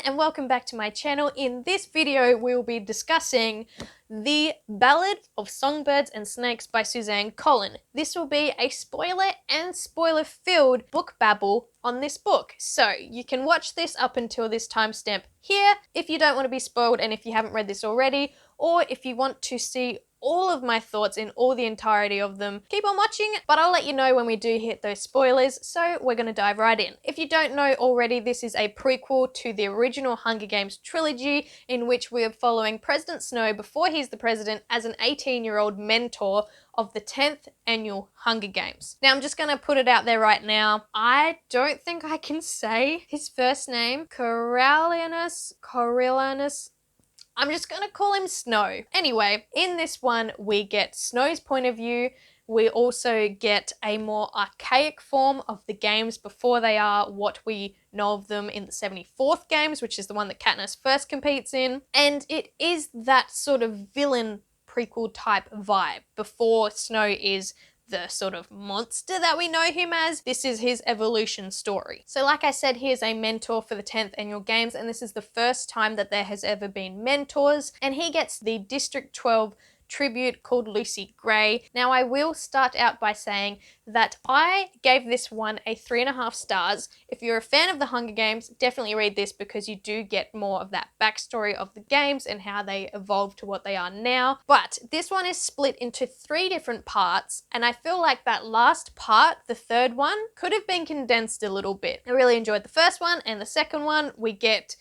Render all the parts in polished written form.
and welcome back to my channel. In this video, we will be discussing The Ballad of Songbirds and Snakes by Suzanne Collin. This will be a spoiler and spoiler-filled book babble on this book. So you can watch this up until this timestamp here if you don't want to be spoiled and if you haven't read this already, or if you want to see all of my thoughts in all the entirety of them, keep on watching, but I'll let you know when we do hit those spoilers, so we're gonna dive right in. If you don't know already, this is a prequel to the original Hunger Games trilogy, in which we are following President Snow before he's the president as an 18-year-old mentor of the 10th annual Hunger Games. Now, I'm just gonna put it out there right now. I don't think I can say his first name. Coriolanus. I'm just gonna call him Snow. Anyway, in this one, we get Snow's point of view. We also get a more archaic form of the games before they are what we know of them in the 74th games, which is the one that Katniss first competes in. And it is that sort of villain prequel type vibe before Snow is the sort of monster that we know him as. This is his evolution story. So like I said, he is a mentor for the 10th annual games, and this is the first time that there has ever been mentors, and he gets the District 12 tribute called Lucy Gray. Now, I will start out by saying that I gave this one a 3.5 stars. If you're a fan of the Hunger Games, definitely read this because you do get more of that backstory of the games and how they evolved to what they are now. But this one is split into 3 different parts, and I feel like that last part, the third one, could have been condensed a little bit. I really enjoyed the first one, and the second one, we get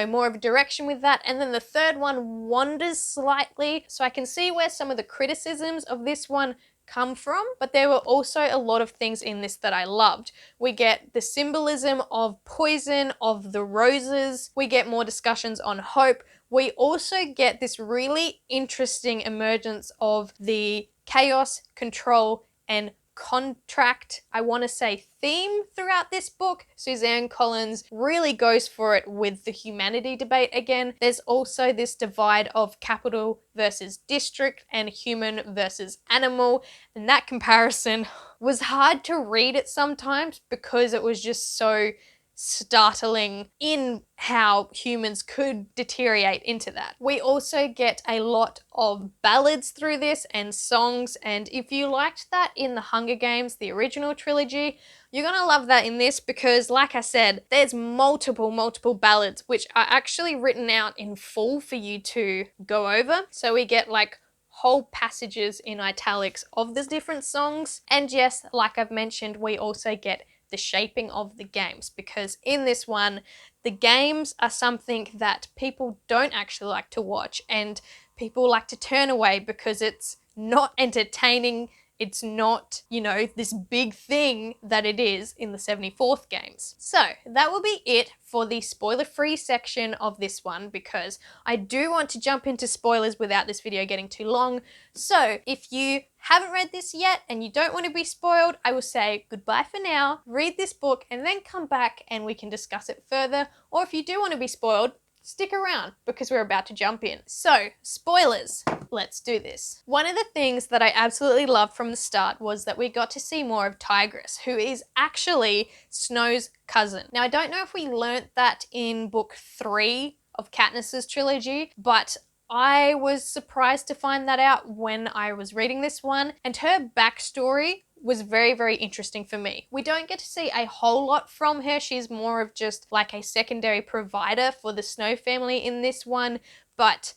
more of a direction with that. And then the third one wanders slightly. So I can see where some of the criticisms of this one come from, but there were also a lot of things in this that I loved. We get the symbolism of poison, of the roses. We get more discussions on hope. We also get this really interesting emergence of the chaos, control, and contract, I want to say, theme throughout this book. Suzanne Collin really goes for it with the humanity debate again. There's also this divide of capital versus district and human versus animal, and that comparison was hard to read at sometimes because it was just so startling in how humans could deteriorate into that. We also get a lot of ballads through this and songs, and if you liked that in the Hunger Games, the original trilogy, you're gonna love that in this because, like I said, there's multiple ballads which are actually written out in full for you to go over. So we get like whole passages in italics of the different songs. And yes, like I've mentioned, we also get the shaping of the games, because in this one, the games are something that people don't actually like to watch, and people like to turn away because it's not entertaining. It's not, this big thing that it is in the 74th games. So that will be it for the spoiler-free section of this one, because I do want to jump into spoilers without this video getting too long. So if you haven't read this yet and you don't want to be spoiled, I will say goodbye for now, read this book, and then come back and we can discuss it further. Or if you do want to be spoiled, stick around because we're about to jump in. So, spoilers. Let's do this. One of the things that I absolutely loved from the start was that we got to see more of Tigress, who is actually Snow's cousin. Now, I don't know if we learnt that in book 3 of Katniss's trilogy, but I was surprised to find that out when I was reading this one, and her backstory was very interesting for me. We don't get to see a whole lot from her. She's more of just like a secondary provider for the Snow family in this one, but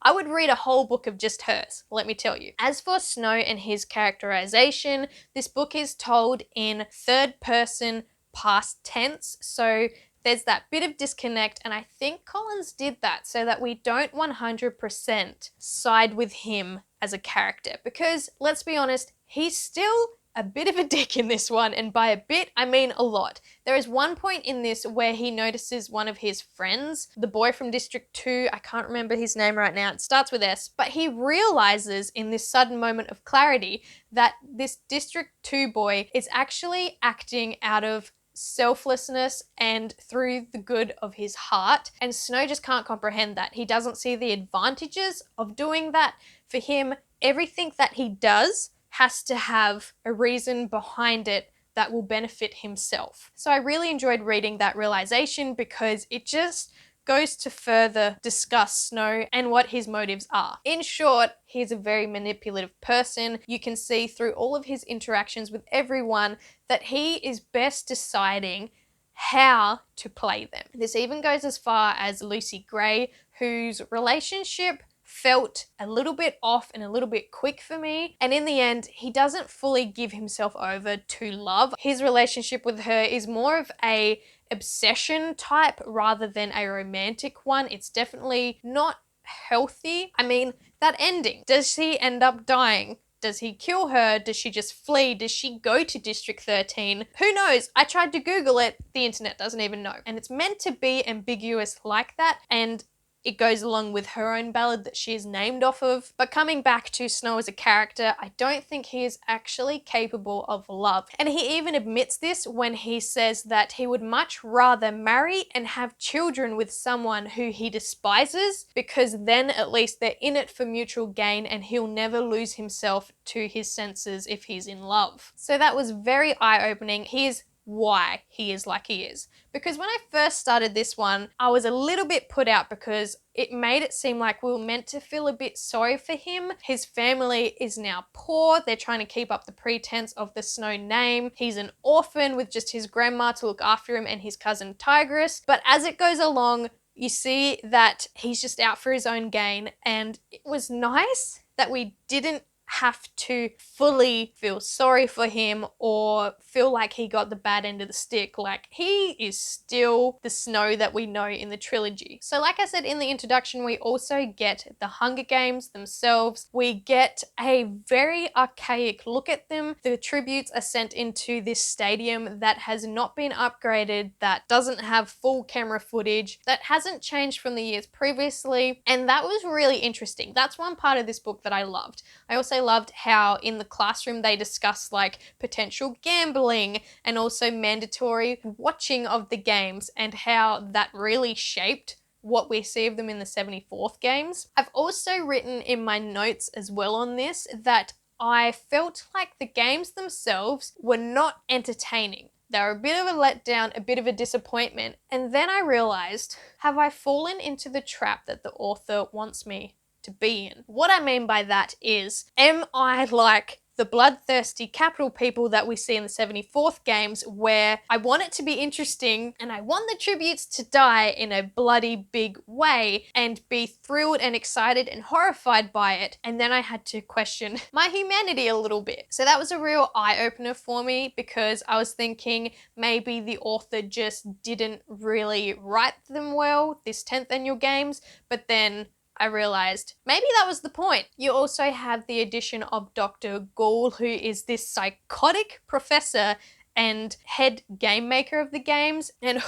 I would read a whole book of just hers, let me tell you. As for Snow and his characterization, this book is told in third person past tense, so there's that bit of disconnect, and I think Collins did that so that we don't 100% side with him as a character, because let's be honest, he's still a bit of a dick in this one, and by a bit, I mean a lot. There is one point in this where he notices one of his friends, the boy from District 2, I can't remember his name right now, it starts with S, but he realizes in this sudden moment of clarity that this District 2 boy is actually acting out of selflessness and through the good of his heart, and Snow just can't comprehend that. He doesn't see the advantages of doing that. For him, everything that he does has to have a reason behind it that will benefit himself. So I really enjoyed reading that realization because it just goes to further discuss Snow and what his motives are. In short, he's a very manipulative person. You can see through all of his interactions with everyone that he is best deciding how to play them. This even goes as far as Lucy Gray, whose relationship felt a little bit off and a little bit quick for me. And in the end, he doesn't fully give himself over to love. His relationship with her is more of a obsession type rather than a romantic one. It's definitely not healthy. I mean, that ending. Does she end up dying? Does he kill her? Does she just flee? Does she go to District 13? Who knows? I tried to Google it. The internet doesn't even know. And it's meant to be ambiguous like that. And it goes along with her own ballad that she is named off of. But coming back to Snow as a character, I don't think he is actually capable of love. And he even admits this when he says that he would much rather marry and have children with someone who he despises, because then at least they're in it for mutual gain and he'll never lose himself to his senses if he's in love. So that was very eye-opening. Here's why he is like he is. Because when I first started this one, I was a little bit put out because it made it seem like we were meant to feel a bit sorry for him. His family is now poor. They're trying to keep up the pretense of the Snow name. He's an orphan with just his grandma to look after him and his cousin Tigress. But as it goes along, you see that he's just out for his own gain, and it was nice that we didn't have to fully feel sorry for him or feel like he got the bad end of the stick. Like, he is still the Snow that we know in the trilogy. So like I said in the introduction, we also get the Hunger Games themselves. We get a very archaic look at them. The tributes are sent into this stadium that has not been upgraded, that doesn't have full camera footage, that hasn't changed from the years previously, and that was really interesting. That's one part of this book that I loved. I also loved how in the classroom they discussed like potential gambling and also mandatory watching of the games, and how that really shaped what we see of them in the 74th games. I've also written in my notes as well on this that I felt like the games themselves were not entertaining. They were a bit of a letdown, a bit of a disappointment. And then I realized, have I fallen into the trap that the author wants me to be in? What I mean by that is, am I like the bloodthirsty capital people that we see in the 74th games, where I want it to be interesting and I want the tributes to die in a bloody big way and be thrilled and excited and horrified by it, and then I had to question my humanity a little bit. So that was a real eye-opener for me, because I was thinking maybe the author just didn't really write them well, this 10th annual games, but then I realized maybe that was the point. You also have the addition of Dr. Ghoul, who is this psychotic professor and head game maker of the games, and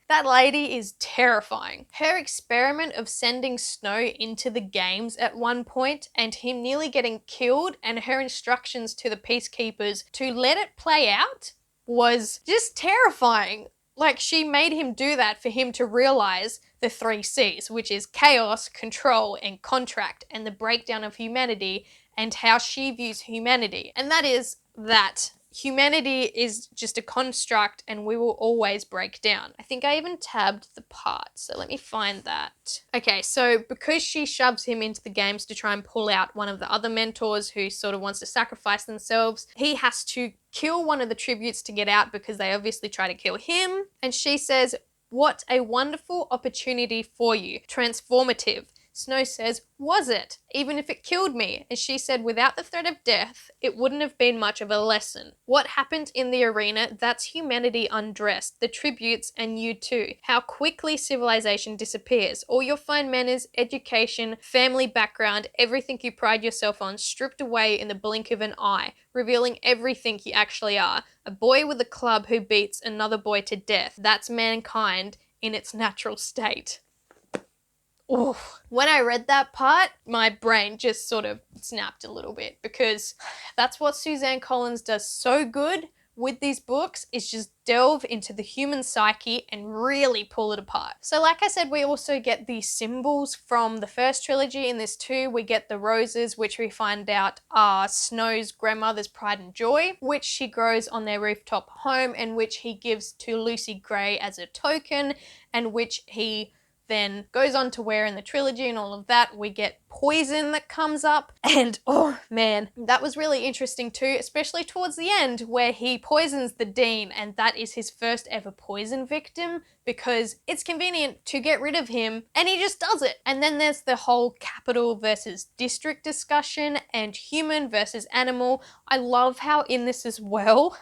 that lady is terrifying. Her experiment of sending Snow into the games at one point and him nearly getting killed, and her instructions to the peacekeepers to let it play out, was just terrifying. Like, she made him do that for him to realize the 3 C's, which is chaos, control, and contract, and the breakdown of humanity and how she views humanity. And that is that humanity is just a construct and we will always break down. I think I even tabbed the part, so let me find that. Okay, so because she shoves him into the games to try and pull out one of the other mentors who sort of wants to sacrifice themselves, he has to kill one of the tributes to get out because they obviously try to kill him. And she says, "What a wonderful opportunity for you. Transformative." Snow says, "Was it? Even if it killed me?" And she said, "Without the threat of death, it wouldn't have been much of a lesson. What happened in the arena, that's humanity undressed, the tributes, and you too. How quickly civilization disappears. All your fine manners, education, family background, everything you pride yourself on, stripped away in the blink of an eye, revealing everything you actually are. A boy with a club who beats another boy to death. That's mankind in its natural state." Oof. When I read that part, my brain just sort of snapped a little bit, because that's what Suzanne Collins does so good with these books is just delve into the human psyche and really pull it apart. So like I said, we also get the symbols from the first trilogy. In this too, we get the roses, which we find out are Snow's grandmother's pride and joy, which she grows on their rooftop home and which he gives to Lucy Gray as a token, and which he then goes on to wear in the trilogy and all of that. We get poison that comes up, and oh man, that was really interesting too, especially towards the end where he poisons the dean, and that is his first ever poison victim because it's convenient to get rid of him and he just does it. And then there's the whole capital versus district discussion and human versus animal. I love how in this as well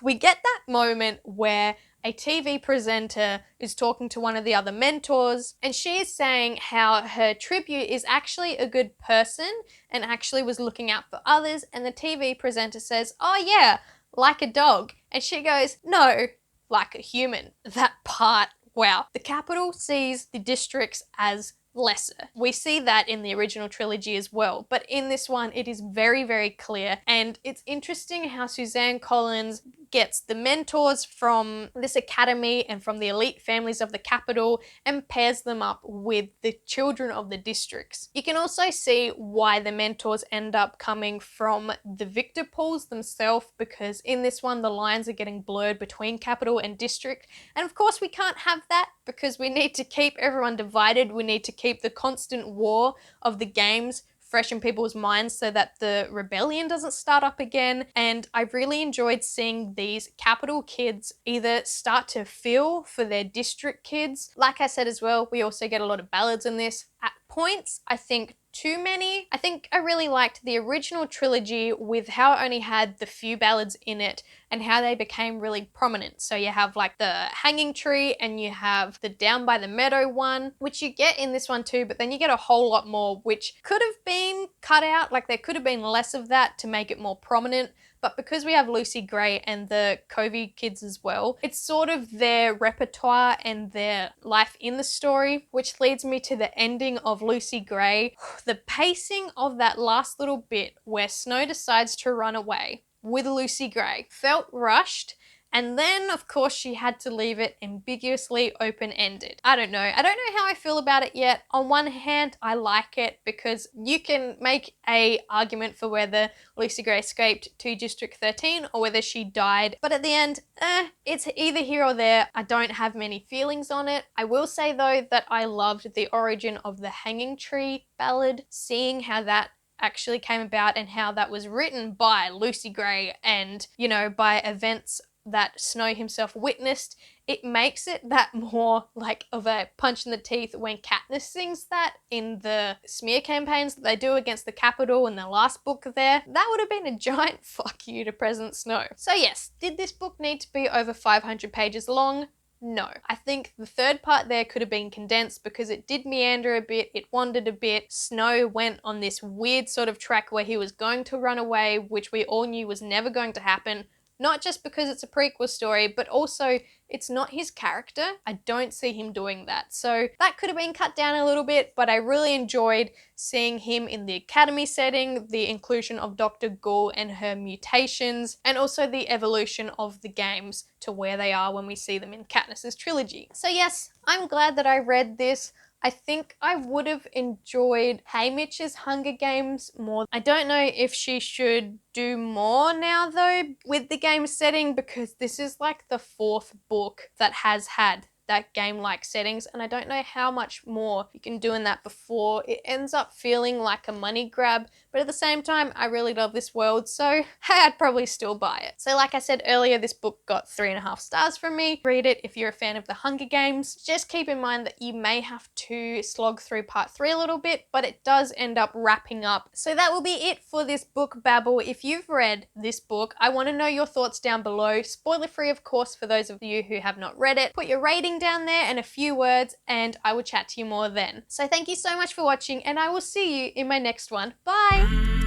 we get that moment where a TV presenter is talking to one of the other mentors, and she is saying how her tribute is actually a good person and actually was looking out for others, and the TV presenter says, "Oh yeah, like a dog." And she goes, "No, like a human." That part, wow. The capital sees the districts as lesser. We see that in the original trilogy as well, but in this one it is very, very clear, and it's interesting how Suzanne Collins gets the mentors from this academy and from the elite families of the capital and pairs them up with the children of the districts. You can also see why the mentors end up coming from the victor pools themselves, because in this one the lines are getting blurred between capital and district, and of course we can't have that because we need to keep everyone divided. We need to keep the constant war of the games fresh in people's minds so that the rebellion doesn't start up again. And I really enjoyed seeing these capital kids either start to feel for their district kids. Like I said as well, we also get a lot of ballads in this. At points, I think too many. I think I really liked the original trilogy with how it only had the few ballads in it and how they became really prominent. So you have like the Hanging Tree and you have the Down by the Meadow one, which you get in this one too, but then you get a whole lot more, which could have been cut out. Like there could have been less of that to make it more prominent. But because we have Lucy Gray and the Covey kids as well, it's sort of their repertoire and their life in the story, which leads me to the ending of Lucy Gray. The pacing of that last little bit where Snow decides to run away with Lucy Gray felt rushed. And then, of course, she had to leave it ambiguously open-ended. I don't know how I feel about it yet. On one hand, I like it because you can make a argument for whether Lucy Gray escaped to District 13 or whether she died. But at the end, it's either here or there. I don't have many feelings on it. I will say, though, that I loved the origin of the Hanging Tree ballad, seeing how that actually came about and how that was written by Lucy Gray and, you know, by events that Snow himself witnessed. It makes it that more like of a punch in the teeth when Katniss sings that in the smear campaigns that they do against the Capitol in the last book there. That would have been a giant fuck you to President Snow. So yes, did this book need to be over 500 pages long? No. I think the third part there could have been condensed because it did meander a bit, it wandered a bit. Snow went on this weird sort of track where he was going to run away, which we all knew was never going to happen. Not just because it's a prequel story, but also it's not his character. I don't see him doing that. So that could have been cut down a little bit, but I really enjoyed seeing him in the academy setting, the inclusion of Dr. Ghoul and her mutations, and also the evolution of the games to where they are when we see them in Katniss's trilogy. So yes, I'm glad that I read this. I think I would have enjoyed Haymitch's Hunger Games more. I don't know if she should do more now though with the game setting, because this is like the fourth book that has had that game-like settings, and I don't know how much more you can do in that before it ends up feeling like a money grab. But at the same time, I really love this world, so hey, I'd probably still buy it. So like I said earlier, this book got 3.5 stars from me. Read it if you're a fan of the Hunger Games. Just keep in mind that you may have to slog through part 3 a little bit, but it does end up wrapping up. So that will be it for this book babble. If you've read this book, I want to know your thoughts down below. Spoiler free, of course, for those of you who have not read it. Put your rating down there and a few words, and I will chat to you more then. So thank you so much for watching, and I will see you in my next one. Bye!